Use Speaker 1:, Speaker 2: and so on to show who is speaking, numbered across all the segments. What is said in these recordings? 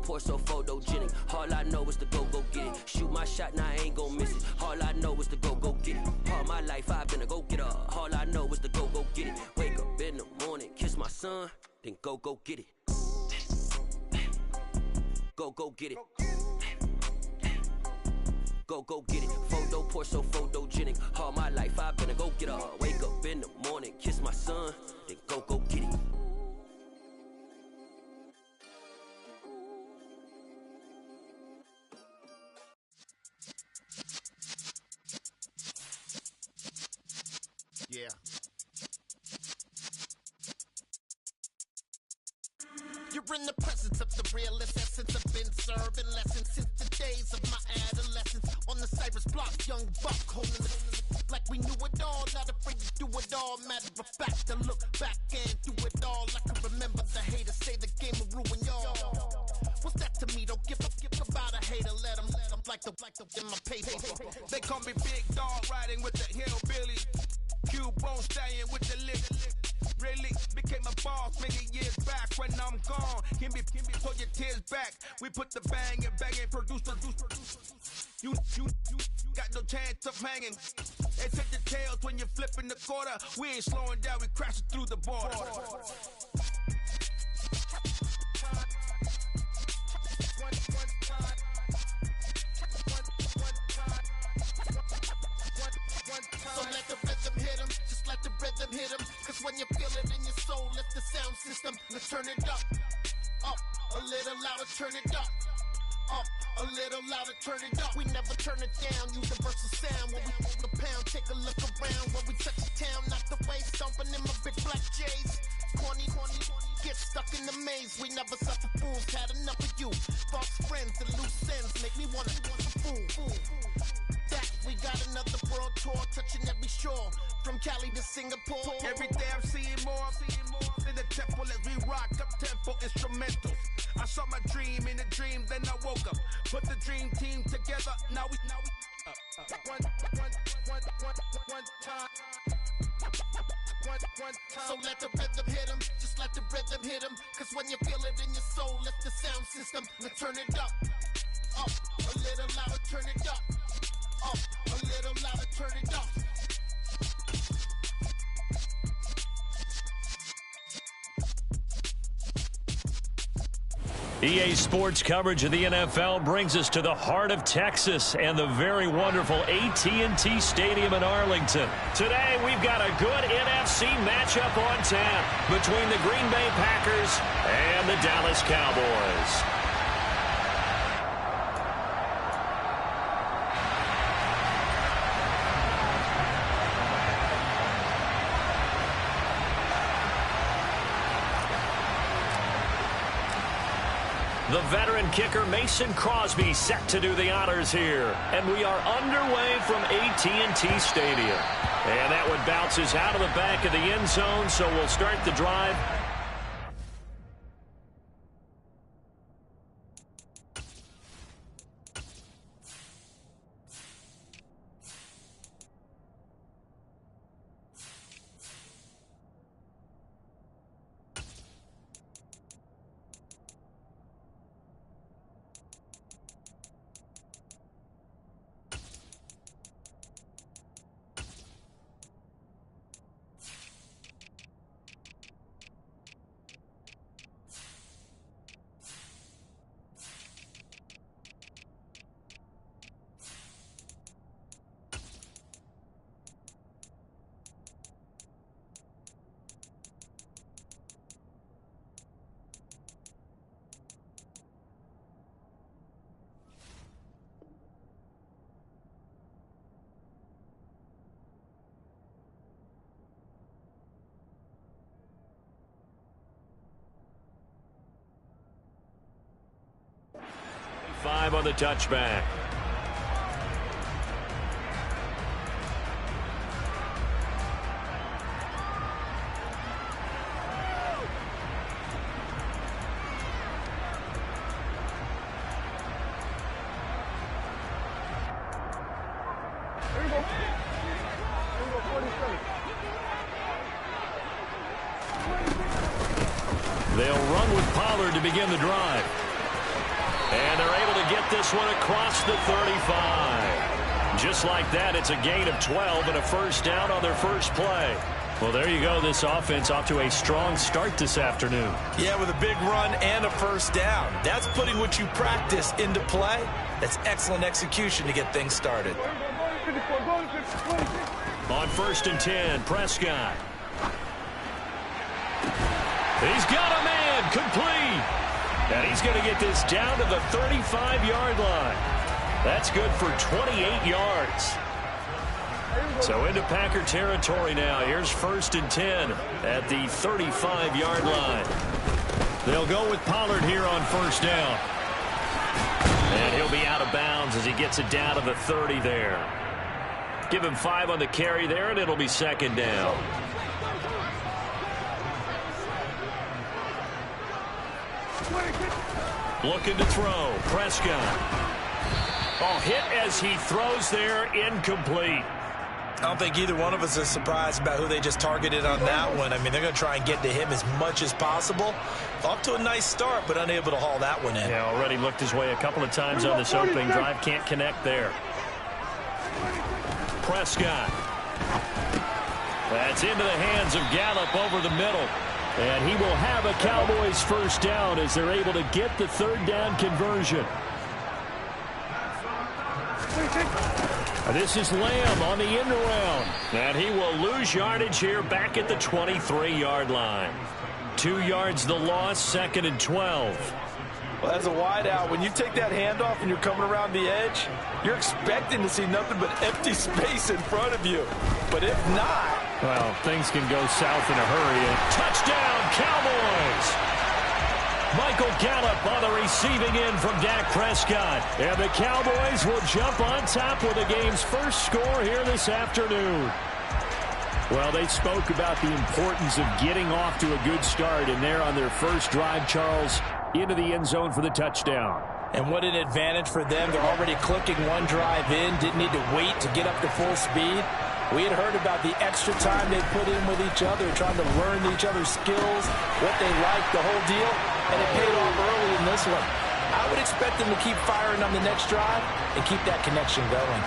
Speaker 1: pour so photogenic. All I know is to go get it. Shoot my shot, now I ain't gon' miss it. All I know is to go get it. All my life I've been a go-getter. All I know is to go get it. Wake up in the morning, kiss my son, then go get it. Go get it. Go get it. Photo pour so photogenic. All my life I've been a go-getter. Wake up in the morning, kiss my son, then go get it.
Speaker 2: Yeah. You're in the presence of the realest essence. I've been serving lessons since the days of my adolescence. On the Cypress block, young buck holding it like we knew it all. Not afraid to do it all. Matter of fact, to look back and do it all. I can remember the haters say the game will ruin y'all. What's that to me? Don't give about a hater. Let them like the in my paper.
Speaker 3: They call me Big Dog, riding with the hillbilly. Q-Bone stallion with the lip. Really became a boss many years back. When I'm gone, can be pull your tears back. We put the bang and produce. You got no chance of hanging. They take the tails when you're flipping the quarter. We ain't slowing down, we crashing through the border.
Speaker 2: So let the rhythm hit him, just let the rhythm hit him. Cause when you feel it in your soul, lift the sound system. Let's turn it up, a little louder, turn it up, a little louder, turn it up. We never turn it down, universal sound. When we move the pound, take a look around. When we touch the town, knock the way, stomping in my big black J's. Corny, get stuck in the maze. We never suffer fools, had enough of you. False friends and loose ends make me wanna fool. That we got another world tour, touching every shore, from Cali to Singapore.
Speaker 3: Every day I'm seeing more in the temple as we rock up tempo instrumentals. I saw my dream in a dream, then I woke up. Put the dream team together. Now we one time.
Speaker 2: So let the rhythm hit him, just let the rhythm hit him. Cause when you feel it in your soul, lift the sound system. Let's turn it up, a little louder, turn it up, a little louder, turn it up.
Speaker 4: EA Sports coverage of the NFL brings us to the heart of Texas and the very wonderful AT&T Stadium in Arlington. Today, we've got a good NFC matchup on tap between the Green Bay Packers and the Dallas Cowboys. The veteran kicker Mason Crosby set to do the honors here. And we are underway from AT&T Stadium. And that one bounces out of the back of the end zone, so we'll start the drive. Five on the touchback. They'll run with Pollard to begin the drive. And they're able to get this one across the 35. Just like that, it's a gain of 12 and a first down on their first play. Well, there you go. This offense off to a strong start this afternoon.
Speaker 5: Yeah, with a big run and a first down. That's putting what you practice into play. That's excellent execution to get things started.
Speaker 4: On 1st and 10, Prescott. He's got a man, complete. And he's going to get this down to the 35-yard line. That's good for 28 yards. So into Packer territory now. Here's 1st and 10 at the 35-yard line. They'll go with Pollard here on 1st down. And he'll be out of bounds as he gets it down to the 30 there. Give him 5 on the carry there, and it'll be 2nd down. Looking to throw. Prescott. Oh, hit as he throws there, incomplete.
Speaker 5: I don't think either one of us is surprised about who they just targeted on that one. I mean, they're going to try and get to him as much as possible. Off to a nice start, but unable to haul that one in.
Speaker 4: Yeah, already looked his way a couple of times on this opening drive. Can't connect there. Prescott. That's into the hands of Gallup over the middle. And he will have a Cowboys first down as they're able to get the 3rd down conversion. This is Lamb on the end around. And he will lose yardage here back at the 23-yard line. 2 yards the loss, 2nd and 12.
Speaker 5: Well, as a wideout, when you take that handoff and you're coming around the edge, you're expecting to see nothing but empty space in front of you. But if not...
Speaker 4: well, things can go south in a hurry. And touchdown, Cowboys! Michael Gallup on the receiving end from Dak Prescott. And the Cowboys will jump on top with the game's first score here this afternoon. Well, they spoke about the importance of getting off to a good start, and they're on their first drive, Charles, into the end zone for the touchdown.
Speaker 5: And what an advantage for them. They're already clicking one drive in, didn't need to wait to get up to full speed. We had heard about the extra time they put in with each other, trying to learn each other's skills, what they like, the whole deal, and it paid off early in this one. I would expect them to keep firing on the next drive and keep that connection going.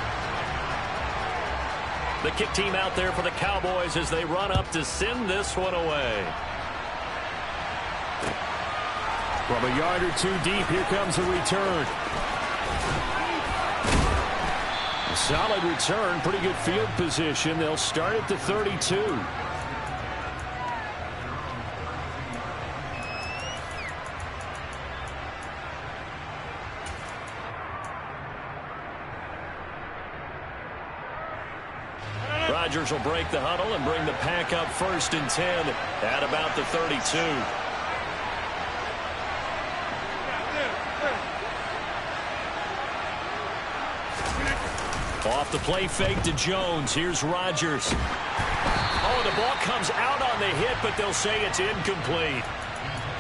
Speaker 4: The kick team out there for the Cowboys as they run up to send this one away. From a yard or two deep, here comes a return. A solid return, pretty good field position. They'll start at the 32. Rodgers will break the huddle and bring the pack up 1st and 10 at about the 32. Off the play fake to Jones. Here's Rodgers. Oh, the ball comes out on the hit, but they'll say it's incomplete.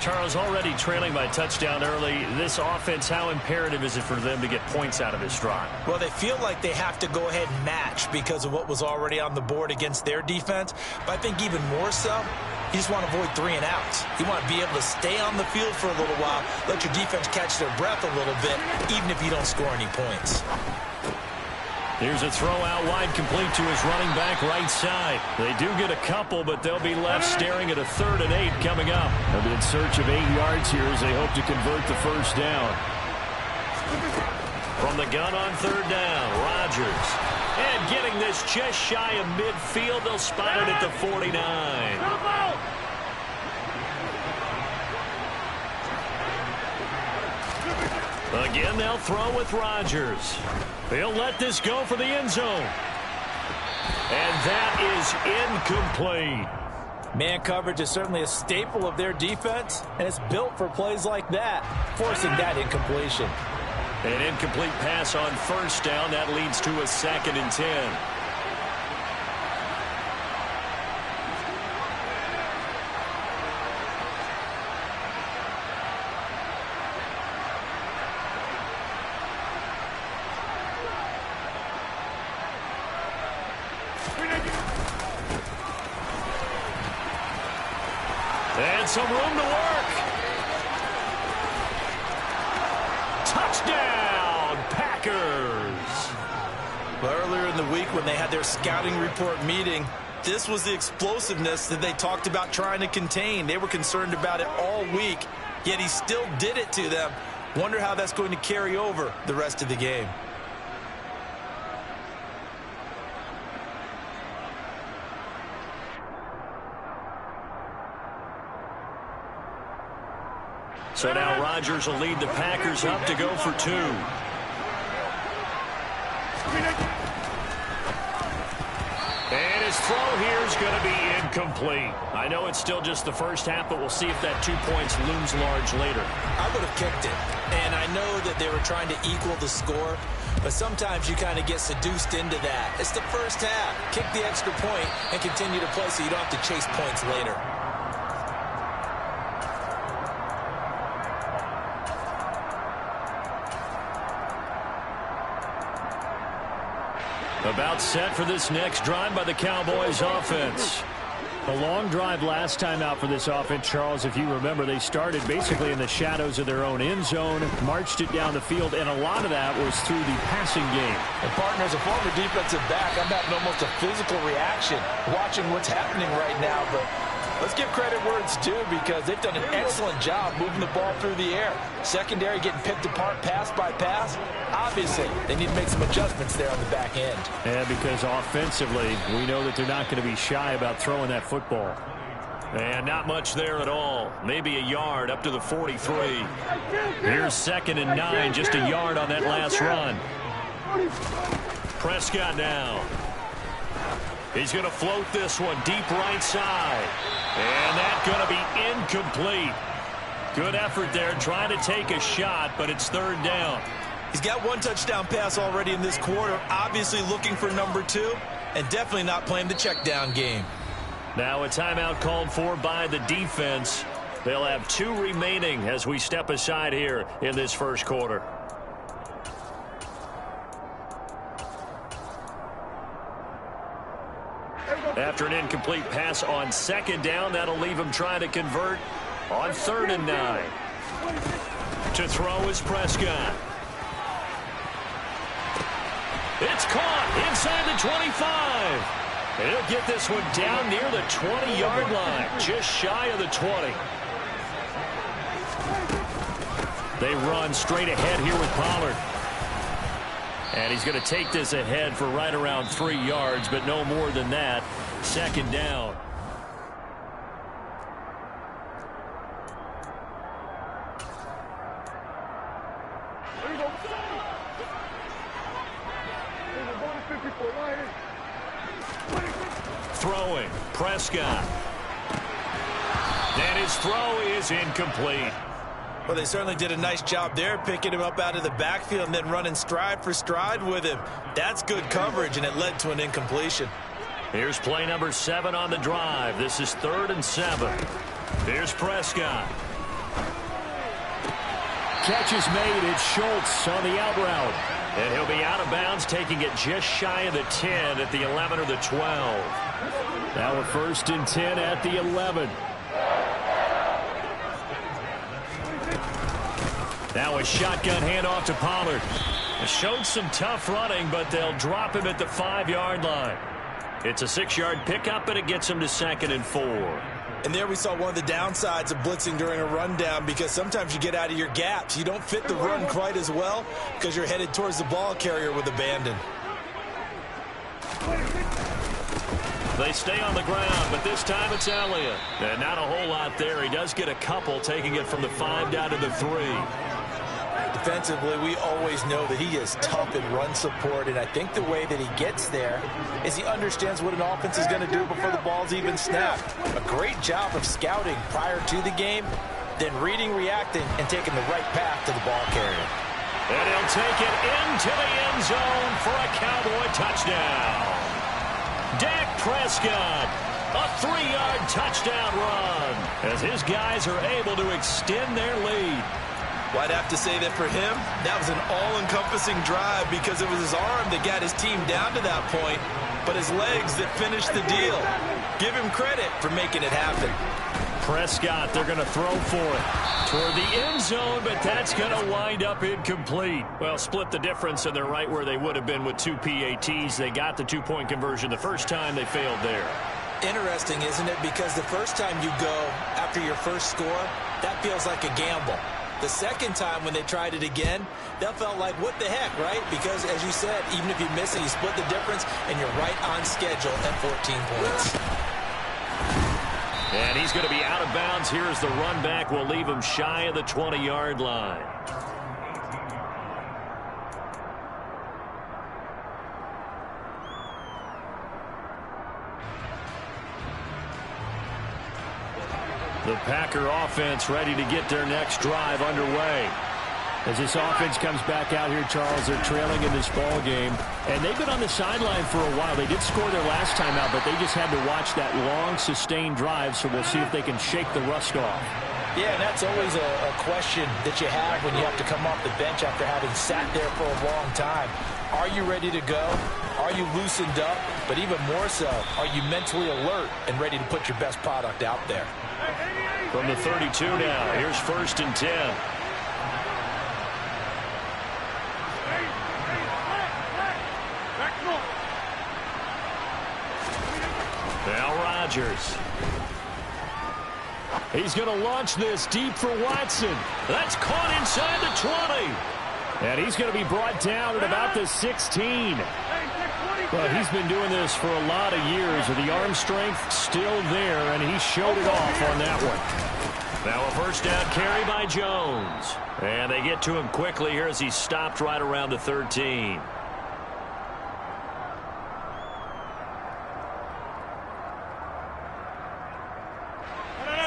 Speaker 4: Charles, already trailing by touchdown early. This offense, how imperative is it for them to get points out of this drive?
Speaker 5: Well, they feel like they have to go ahead and match because of what was already on the board against their defense. But I think even more so, you just want to avoid 3 and outs. You want to be able to stay on the field for a little while, let your defense catch their breath a little bit, even if you don't score any points.
Speaker 4: Here's a throw out wide, complete to his running back right side. They do get a couple, but they'll be left staring at a 3rd and 8 coming up. They'll be in search of 8 yards here as they hope to convert the first down. From the gun on 3rd down, Rodgers. And getting this just shy of midfield, they'll spot it at the 49. Again, they'll throw with Rodgers. They'll let this go for the end zone. And that is incomplete.
Speaker 5: Man coverage is certainly a staple of their defense, and it's built for plays like that, forcing that incompletion.
Speaker 4: An incomplete pass on 1st down. That leads to a 2nd and 10. And some room to work.
Speaker 5: Well, earlier in the week when they had their scouting report meeting, this was the explosiveness that they talked about trying to contain. They were concerned about it all week, yet he still did it to them. Wonder how that's going to carry over the rest of the game.
Speaker 4: So now Rodgers will lead the Packers up to go for 2. And his throw here is going to be incomplete. I know it's still just the first half, but we'll see if that 2 points looms large later.
Speaker 5: I would have kicked it. And I know that they were trying to equal the score, but sometimes you kind of get seduced into that. It's the first half. Kick the extra point and continue to play so you don't have to chase points later.
Speaker 4: About set for this next drive by the Cowboys offense. A long drive last time out for this offense, Charles. If you remember, they started basically in the shadows of their own end zone, marched it down the field, and a lot of that was through the passing game.
Speaker 5: And partner, as a former defensive back, I'm having almost a physical reaction watching what's happening right now. But let's give credit where it's due because they've done an excellent job moving the ball through the air. Secondary getting picked apart pass by pass. Obviously, they need to make some adjustments there on the back end.
Speaker 4: Yeah, because offensively, we know that they're not going to be shy about throwing that football. And not much there at all. Maybe a yard up to the 43. Here's 2nd and 9, just a yard on that last run. Prescott now. He's going to float this one deep right side. And that's going to be incomplete. Good effort there trying to take a shot, but it's 3rd down.
Speaker 5: He's got 1 touchdown pass already in this quarter, obviously looking for number 2, and definitely not playing the check down game.
Speaker 4: Now a timeout called for by the defense. They'll have 2 remaining as we step aside here in this first quarter. After an incomplete pass on 2nd down, that'll leave him trying to convert on 3rd and 9. To throw is Prescott. It's caught inside the 25. And he'll get this one down near the 20-yard line, just shy of the 20. They run straight ahead here with Pollard. And he's going to take this ahead for right around 3 yards, but no more than that. 2nd down. Throwing, Prescott. And his throw is incomplete.
Speaker 5: Well, they certainly did a nice job there, picking him up out of the backfield and then running stride for stride with him. That's good coverage, and it led to an incompletion.
Speaker 4: Here's play number 7 on the drive. This is 3rd and 7. Here's Prescott. Catch is made. It's Schultz on the out route. And he'll be out of bounds, taking it just shy of the 10 at the 11 or the 12. Now a 1st and 10 at the 11. Now a shotgun handoff to Pollard. It showed some tough running, but they'll drop him at the 5-yard line. It's a 6-yard pickup, and it gets him to 2nd and 4.
Speaker 5: And there we saw one of the downsides of blitzing during a rundown, because sometimes you get out of your gaps. You don't fit the run quite as well because you're headed towards the ball carrier with abandon.
Speaker 4: They stay on the ground, but this time it's Elliott. And not a whole lot there. He does get a couple, taking it from the 5 down to the 3.
Speaker 5: Defensively, we always know that he is tough in run support, and I think the way that he gets there is he understands what an offense is going to do before the ball's even snapped. A great job of scouting prior to the game, then reading, reacting, and taking the right path to the ball carrier.
Speaker 4: And he'll take it into the end zone for a Cowboy touchdown. Dak Prescott, a 3-yard touchdown run as his guys are able to extend their lead.
Speaker 5: Well, I'd have to say that for him, that was an all-encompassing drive because it was his arm that got his team down to that point, but his legs that finished the deal. Give him credit for making it happen.
Speaker 4: Prescott, they're going to throw for it toward the end zone, but that's going to wind up incomplete. Well, split the difference, and they're right where they would have been with 2 PATs. They got the two-point conversion the first time. They failed there.
Speaker 5: Interesting, isn't it? Because the first time you go after your first score, that feels like a gamble. The second time when they tried it again, that felt like, what the heck, right? Because, as you said, even if you miss it, you split the difference, and you're right on schedule at 14 points.
Speaker 4: And he's going to be out of bounds. Here's the run back. We'll leave him shy of the 20-yard line. The Packer offense ready to get their next drive underway. As this offense comes back out here, Charles, they're trailing in this ball game, and they've been on the sideline for a while. They did score their last time out, but they just had to watch that long, sustained drive, so we'll see if they can shake the rust off.
Speaker 5: Yeah, and that's always a question that you have when you have to come off the bench after having sat there for a long time. Are you ready to go? Are you loosened up? But even more so, are you mentally alert and ready to put your best product out there?
Speaker 4: From the 32 now, here's 1st and 10. Now Rodgers. He's going to launch this deep for Watson. That's caught inside the 20. And he's going to be brought down at about the 16. Well, he's been doing this for a lot of years with the arm strength still there, and he showed it off on that one. Now a first down carry by Jones. And they get to him quickly here as he stopped right around the 13.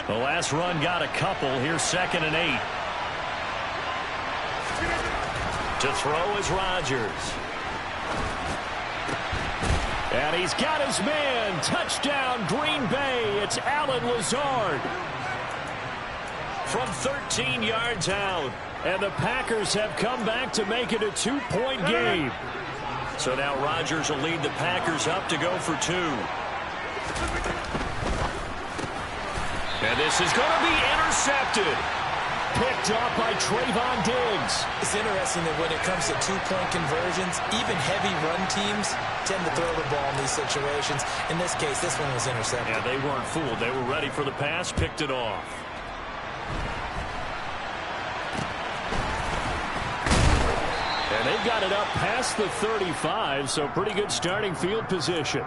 Speaker 4: The last run got a couple. Here's 2nd and 8. To throw is Rodgers. And he's got his man. Touchdown, Green Bay. It's Allen Lazard. From 13 yards out. And the Packers have come back to make it a 2-point game. So now Rodgers will lead the Packers up to go for 2. And this is going to be intercepted. Picked up by Trayvon Diggs.
Speaker 5: It's interesting that when it comes to 2-point conversions, even heavy run teams tend to throw the ball in these situations. In this case, this one was intercepted.
Speaker 4: Yeah, they weren't fooled. They were ready for the pass, picked it off. And they've got it up past the 35, so pretty good starting field position.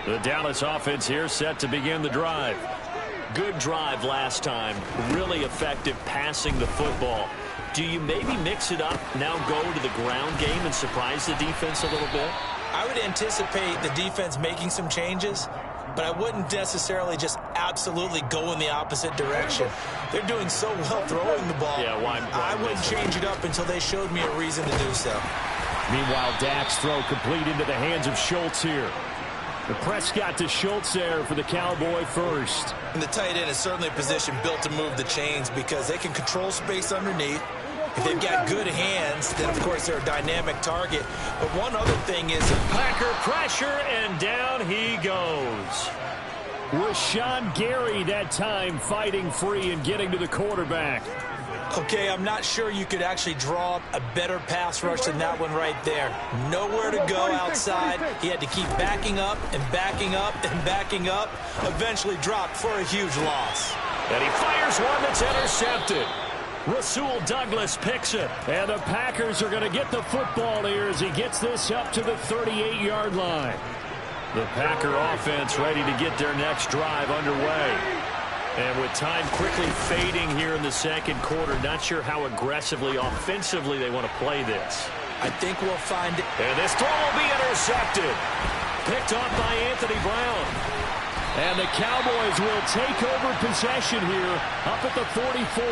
Speaker 4: The Dallas offense here set to begin the drive. Good drive last time. Really effective passing the football. Do you maybe mix it up, now go to the ground game and surprise the defense a little bit?
Speaker 5: I would anticipate the defense making some changes, but I wouldn't necessarily just absolutely go in the opposite direction. They're doing so well throwing the ball.
Speaker 4: Yeah, why
Speaker 5: I wouldn't change it up until they showed me a reason to do so.
Speaker 4: Meanwhile, Dak's throw complete into the hands of Schultz here. The Prescott to Schultz there for the Cowboy first.
Speaker 5: And the tight end is certainly a position built to move the chains because they can control space underneath. If they've got good hands, then, of course, they're a dynamic target. But one other thing is
Speaker 4: Packer pressure, and down he goes. Rashawn Gary that time fighting free and getting to the quarterback.
Speaker 5: Okay, I'm not sure you could actually draw up a better pass rush than that one right there. Nowhere to go outside. He had to keep backing up and backing up and backing up. Eventually dropped for a huge loss.
Speaker 4: And he fires one that's intercepted. Rasul Douglas picks it. And the Packers are going to get the football here as he gets this up to the 38-yard line. The Packer offense ready to get their next drive underway. And with time quickly fading here in the second quarter, not sure how aggressively, offensively they want to play this.
Speaker 5: I think we'll find it.
Speaker 4: And this throw will be intercepted. Picked off by Anthony Brown. And the Cowboys will take over possession here up at the 44.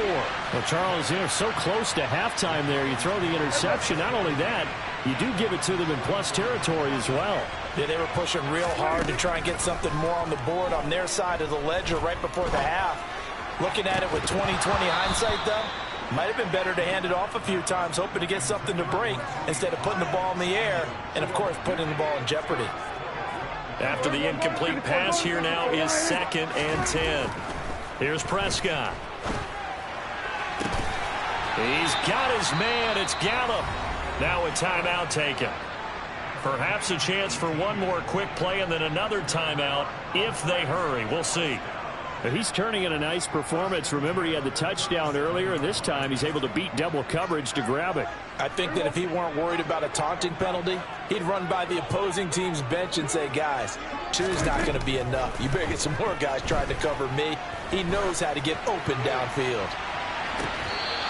Speaker 4: Well, Charles, you know, so close to halftime there. You throw the interception. Not only that, you do give it to them in plus territory as well.
Speaker 5: Yeah, they were pushing real hard to try and get something more on the board on their side of the ledger right before the half. Looking at it with 20/20 hindsight, though, Might have been better to hand it off a few times, hoping to get something to break instead of putting the ball in the air and, of course, putting the ball in jeopardy.
Speaker 4: After the incomplete pass, here now is 2nd and 10. Here's Prescott. He's got his man. It's Gallup. Now a timeout taken. Perhaps a chance for one more quick play and then another timeout if they hurry. We'll see.
Speaker 6: But he's turning in a nice performance. Remember, he had the touchdown earlier, and this time he's able to beat double coverage to grab it.
Speaker 5: I think that if he weren't worried about a taunting penalty, he'd run by the opposing team's bench and say, guys, 2 is not going to be enough. You better get some more guys trying to cover me. He knows how to get open downfield.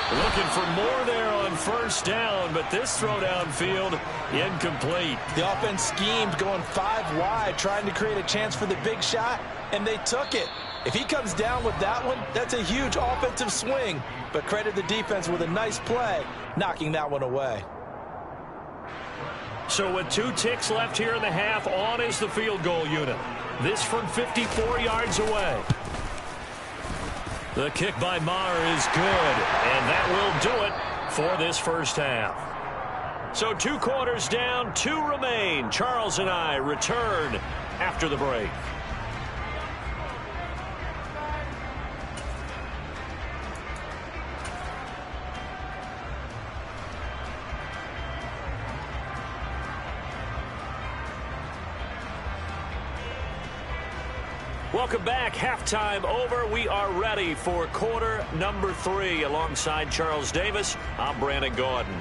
Speaker 4: Looking for more there on 1st down, but this throw downfield incomplete.
Speaker 5: The offense schemed going 5 wide, trying to create a chance for the big shot, and they took it. If he comes down with that one, that's a huge offensive swing. But credit the defense with a nice play, knocking that one away.
Speaker 4: So with 2 ticks left here in the half, on is the field goal unit. This from 54 yards away. The kick by Maher is good, and that will do it for this first half. So 2 quarters down, 2 remain. Charles and I return after the break. Welcome back. Halftime over. We are ready for quarter number 3. Alongside Charles Davis, I'm Brandon Gordon.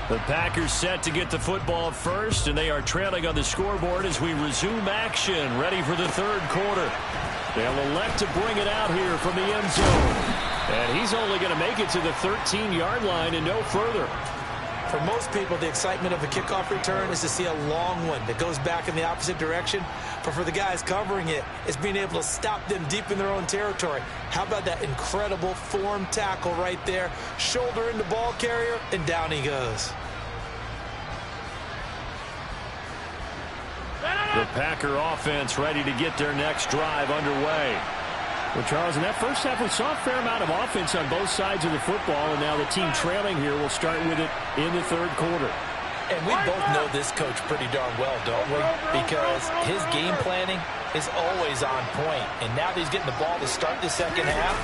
Speaker 4: The Packers set to get the football first, and they are trailing on the scoreboard as we resume action, ready for the 3rd quarter. They'll elect to bring it out here from the end zone. And he's only going to make it to the 13-yard line and no further.
Speaker 5: For most people, the excitement of a kickoff return is to see a long one that goes back in the opposite direction. But for the guys covering it, it's being able to stop them deep in their own territory. How about that incredible form tackle right there? Shoulder into ball carrier, and down he goes.
Speaker 4: The Packer offense ready to get their next drive underway.
Speaker 6: Well, Charles, in that first half, we saw a fair amount of offense on both sides of the football, and now the team trailing here will start with it in the 3rd quarter.
Speaker 5: And we both know this coach pretty darn well, don't we? Because his game planning is always on point. And now that he's getting the ball to start the 2nd half,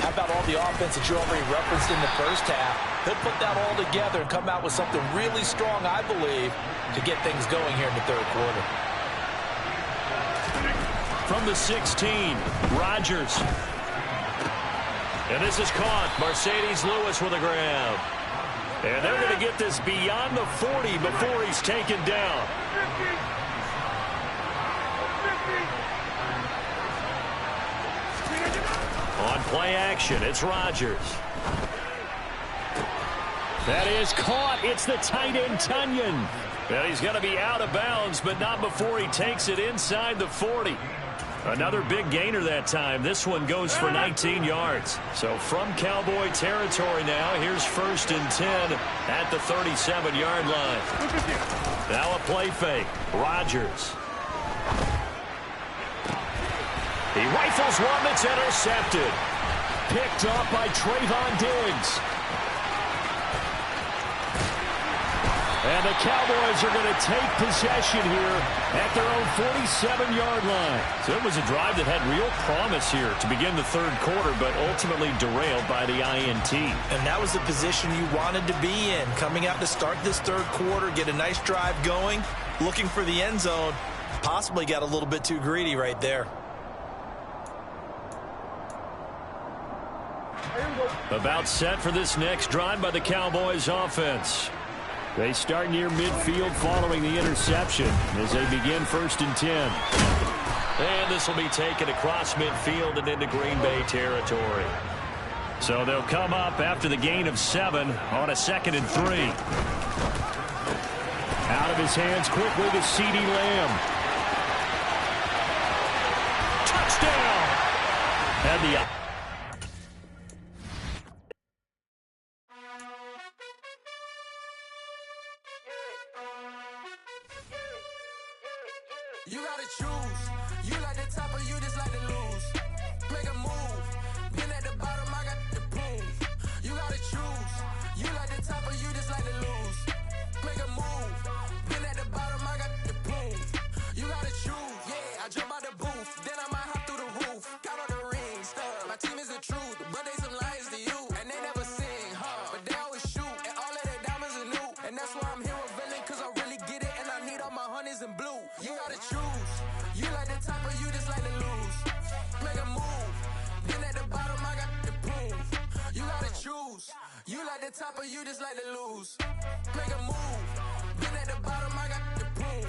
Speaker 5: how about all the offense that you already referenced in the first half? He'll put that all together and come out with something really strong, I believe, to get things going here in the 3rd quarter.
Speaker 4: From the 16, Rodgers. And this is caught. Mercedes Lewis with a grab. And they're going to get this beyond the 40 before he's taken down. On play action, it's Rodgers. That is caught. It's the tight end, Tunyon. And he's going to be out of bounds, but not before he takes it inside the 40. Another big gainer that time. This one goes for 19 yards. So from Cowboy territory now, here's 1st and 10 at the 37-yard line. Now a play fake. Rodgers. He rifles one that's intercepted. Picked up by Trayvon Diggs. And the Cowboys are going to take possession here at their own 47-yard line. So it was a drive that had real promise here to begin the 3rd quarter, but ultimately derailed by the INT.
Speaker 5: And that was the position you wanted to be in, coming out to start this 3rd quarter, get a nice drive going, looking for the end zone. Possibly got a little bit too greedy right there.
Speaker 4: About set for this next drive by the Cowboys offense. They start near midfield following the interception as they begin 1st and 10. And this will be taken across midfield and into Green Bay territory. So they'll come up after the gain of 7 on a 2nd and 3. Out of
Speaker 6: his hands quickly to CeeDee Lamb. Touchdown! And the...
Speaker 7: You gotta choose. You like the top or you just like to lose. Make a move. Been at the bottom, I got the proof. You gotta choose. You like the top or you just like to lose. Make a move. Been at the bottom, I got the proof. You gotta choose. Yeah, I jump out the booth. Then I might hop through the roof. Got all the rings. My team is the truth, but they some liars to you. And they never sing, but they always shoot. And all of their diamonds are new. And that's why I'm here revealing, cause I really get it. And I need all my honeys in blue. You gotta choose. You like the top or you just like to lose. Make a move. Been at the bottom, I got the proof. You gotta choose. You like the top or you just like to lose. Make a move. Been at the bottom, I got the proof.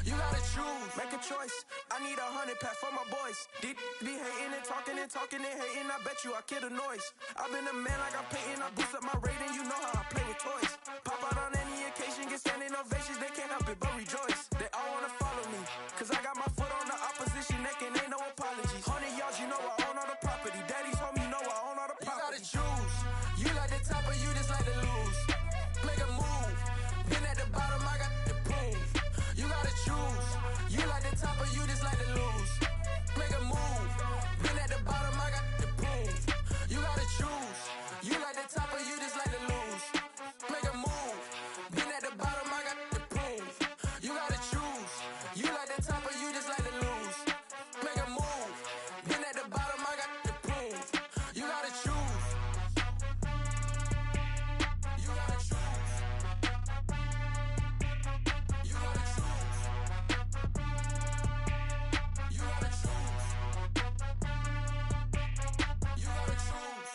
Speaker 7: You gotta choose. Make a choice. I need 100 pack for my boys. Be hating and talking and hating. I bet you I kill the noise. I've been a man like I'm Peyton. I boost up my rating. You know how I play with toys. Pop out on any occasion, get standing ovations. They can't help it but rejoice. They all wanna follow me, cause I got my foot on the opposition neck and ain't no apologies. 100 yards, you know I own all the property. Daddy's home, you know I own all the property. You gotta choose. You like the top or you just like to lose. Make a move. Been at the bottom, I got the proof. You gotta choose. You like the top or you just like to lose. Make a move. Been at the bottom, I got the proof. You gotta choose. You like the top or you just like to lose. Make a move. Been at the bottom, I got the proof. You gotta choose. You like the top or you just like to lose. Make a move. Been at the bottom, I got the proof. You gotta choose. You gotta choose. You gotta choose. You gotta choose. You gotta choose.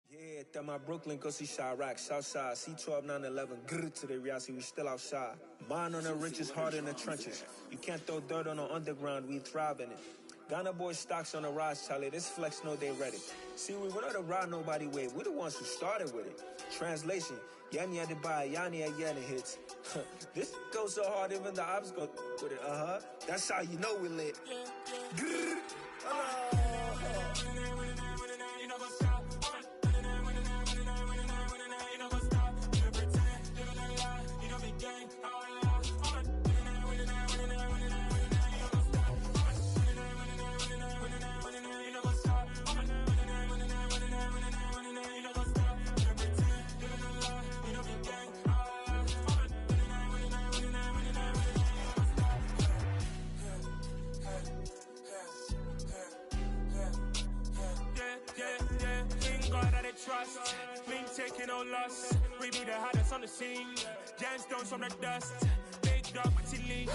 Speaker 8: Yeah, that my Brooklyn, go see Chirac, Southside, C12, 911, grrr to the reality, we still outside. Mine on the richest, heart in the trenches. You can't throw dirt on the underground, we thrive in it. Ghana boys stocks on the rise, Charlie, this flex know they ready. See, we not the ride nobody wave, we the ones who started with it. Translation, Yanni had to buy, Yanni had Yanni hits. This goes so hard, even the ops go with it, That's how you know we lit. Grrr.
Speaker 3: Trust, we ain't taking no loss. We be the hottest on the scene. Gemstones from the dust. Big dog with leash.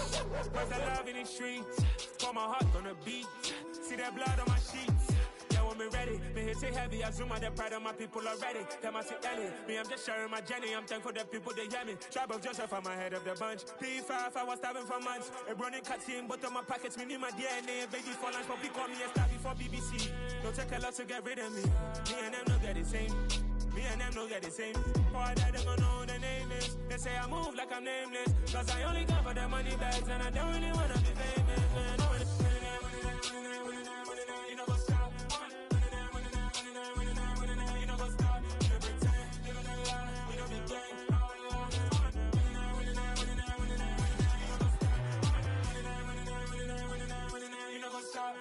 Speaker 3: Where's the love in the streets? Pour my heart on the beat. See that blood on my sheets. Yeah, when me ready, me hit it heavy. I zoom out the pride of my people already. Them I see Ellie. Me, I'm just sharing my journey. I'm thankful that people they hear me. Tribe of Joseph, I'm ahead of the bunch. P5, I was starving for months. A running cutscene, but on my pockets, me need my DNA. Baby for lunch, but people call me a star before BBC. Don't take a lot to get rid of me. Me and them no get the same. Me and them no get the same. For that, they gon' know the name is. They say I move like I'm nameless. Cause I only come for the money bags. And I don't really wanna be famous, man. You know what's up? You know what's up? You know pretend. You know the lie. You know the game. You know what's up?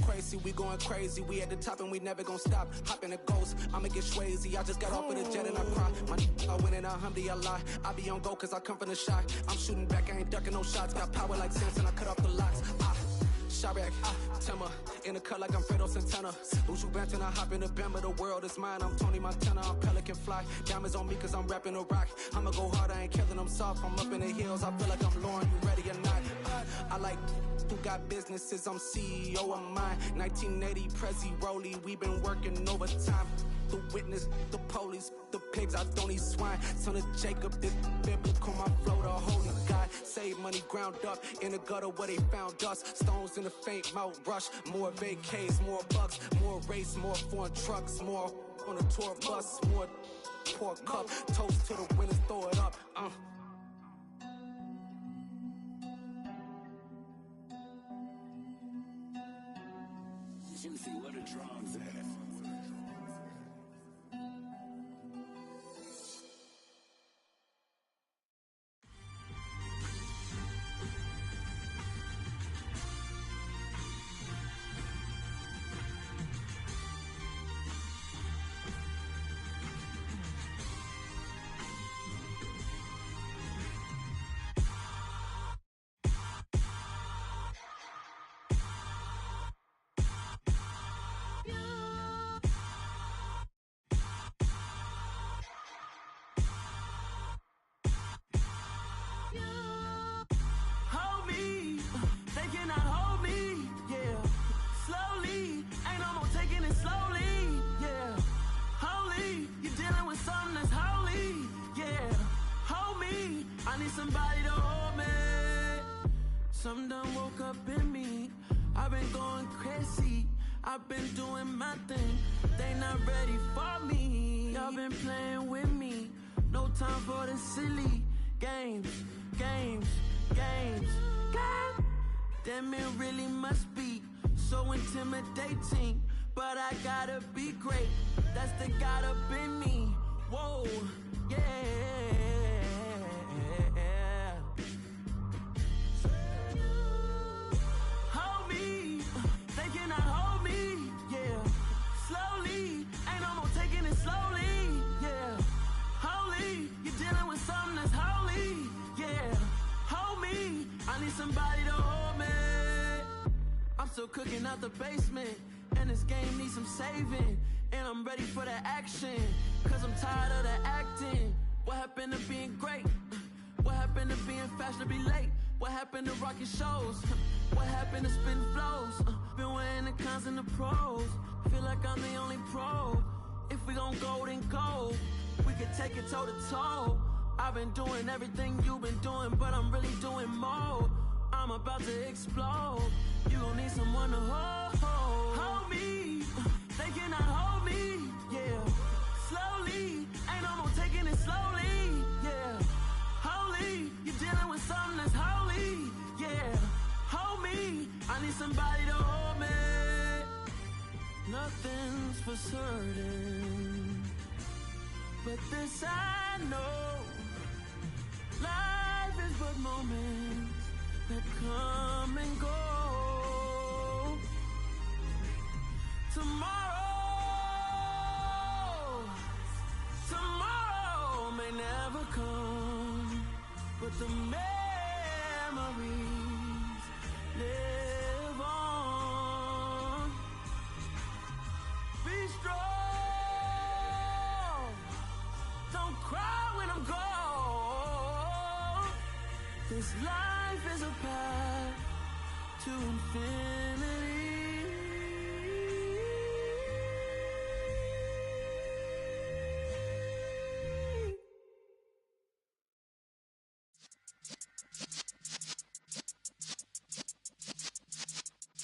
Speaker 7: Crazy, we going crazy. We at the top and we never gonna stop. Hop in a ghost, I'ma get swayzy. I just got off with a jet and I cry. My I win in a Humvee, I lie. I be on go cause I come from the shot. I'm shooting back, I ain't ducking no shots. Got power like Samson, I cut off the locks. Chirac, Timmer, in the cut like I'm Fredo Santana. Uju Banton, I hop in the Bama, the world is mine. I'm Tony Montana, I'm Pelican Fly. Diamonds on me cause I'm rapping a rock. I'ma go hard, I ain't killing them soft. I'm up in the hills, I feel like I'm Lauren, you ready or not? I like who got businesses, I'm CEO of mine. 1980 Prezi Rolly, we been working overtime. the witness, the police, the pigs, I don't eat swine. Son of Jacob, this biblical, my flow, the holy God. Save money ground up in the gutter where they found us. Stones in the faint mouth rush. More vacays, more bucks, more race, more foreign trucks, more on a tour bus, more pour cup. Toast to the winners, throw it up.
Speaker 9: Juicy, what a drums at.
Speaker 7: Somebody to hold me. Some done woke up in me. I've been going crazy. I've been doing my thing. They not ready for me. Y'all been playing with me. No time for the silly games. Damn, it really must be so intimidating. But I gotta be great. That's the God up in me. Whoa, yeah. Hold me, they cannot hold me, yeah. Slowly, ain't no more taking it slowly, yeah. Holy, you're dealing with something that's holy, yeah. Hold me, I need somebody to hold me. I'm still cooking out the basement, and this game needs some saving. And I'm ready for the action, cause I'm tired of the acting. What happened to being great? What happened to being fashionably late? What happened to rocking shows? What happened to spin flows? Been weighing the cons and the pros. Feel like I'm the only pro. If we gon' go, then go. We could take it toe to toe. I've been doing everything you've been doing, but I'm really doing more. I'm about to explode. You gon' need someone to hold me. They cannot hold me, yeah. Slowly, ain't no more taking it slowly, yeah. Holy, you're dealing with something that's holy, yeah. Hold me, I need somebody to hold me. Nothing's for certain, but this I know. Life is but moments that come and go. Tomorrow may never come, but the memories live on. Be strong, don't cry when I'm gone. This life is a path to infinity.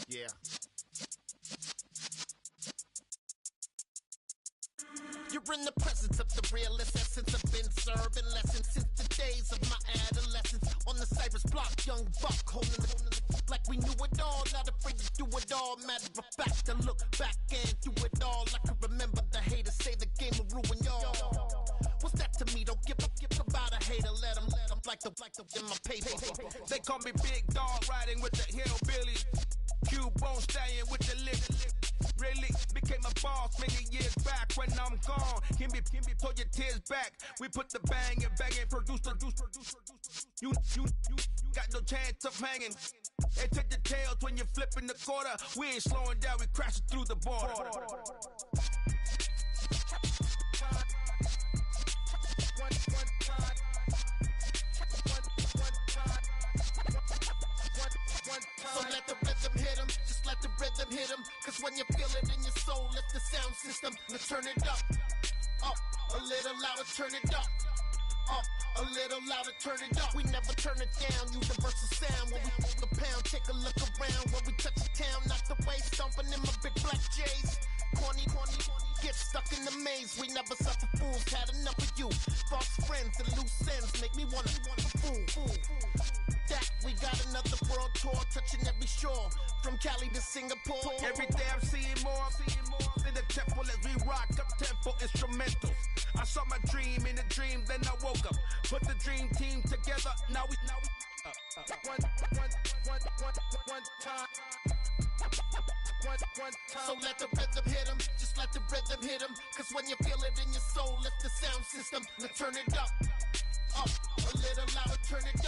Speaker 2: Yeah. You're in the presence of the realest essence. I've been serving lessons since the days of my adolescence. On the Cypress block, young buck holding it like we knew it all. Not afraid to do it all. Matter of fact, to look back and do it all. I can remember the haters say the game will ruin y'all. What's that to me? Don't give about a hater. Let them like the in my paper.
Speaker 3: They call me Big Dog, riding with the hillbillies. Q-Bone stallion with the lip. Really became a boss many years back. When I'm gone, can be pull your tears back. We put the bang and produce. You got no chance of hanging. And take the tails when you're flipping the quarter. We ain't slowing down, we crashing through the border.
Speaker 2: So let the rhythm hit 'em, just let the rhythm hit 'em. Cause when you feel it in your soul, lift the sound system. Let's turn it up, a little louder, turn it up, a little louder, turn it up. We never turn it down, universal sound. When we move the pound, take a look around. When we touch the town, knock the way, stomping in my big black J's. Corny, get stuck in the maze. We never suffer fools, had enough of you. False friends and loose ends make me wanna fool. That we got another world tour, touching every shore, from Cali to Singapore.
Speaker 3: Every day I'm seeing more in the temple as we rock up tempo instrumentals. I saw my dream in a dream, then I woke up. Put the dream team together. Now we one time.
Speaker 2: So let the rhythm hit 'em, just let the rhythm hit 'em. Cause when you feel it in your soul, lift the sound system. Let's turn it up, a little louder, turn it